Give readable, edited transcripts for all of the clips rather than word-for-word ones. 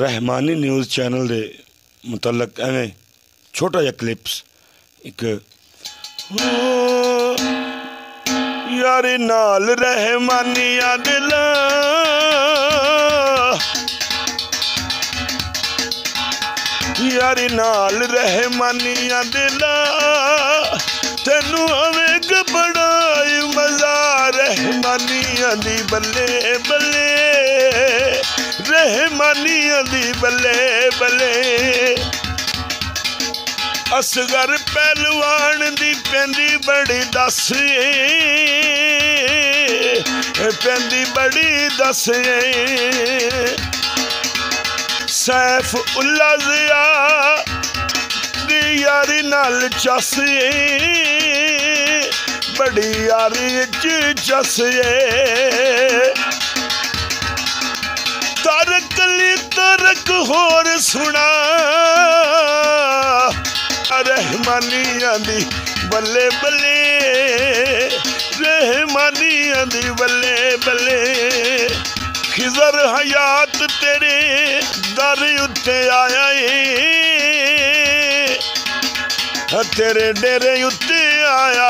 Rahmani news channel के मुतलक एवें छोटा जिहा क्लिप्स एक यारी नाल रहमानिया दिला यारी नाल रहमानिया दिला तेनू अवेग बड़ाई मजा रहमानिया दी बल्ले बल्ले रहमानिया दी बल्ले बल्ले असगर पहलवान दी पेंदी बड़ी दस पेंदी बड़ी दस सैफ उल्ला ज़िया दी यारी नाल चस बड़ी यारी चस तरकली तरक होर सुना रहमानिया दी बल्ले बल्ले रहमानिया दी बल्ले बल्ले खिजर हयात तेरे दर उत्ते आया तेरे डेरे उत्ते आया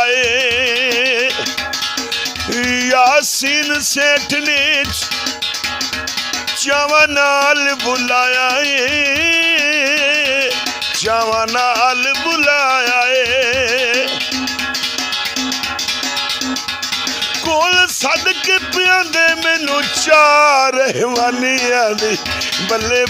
यासीन सेठ ने चावा नाल बुलाया चावा नाल बुलाया कोल सद के पियांदे मैनू चार रहमानिया दी बल्ले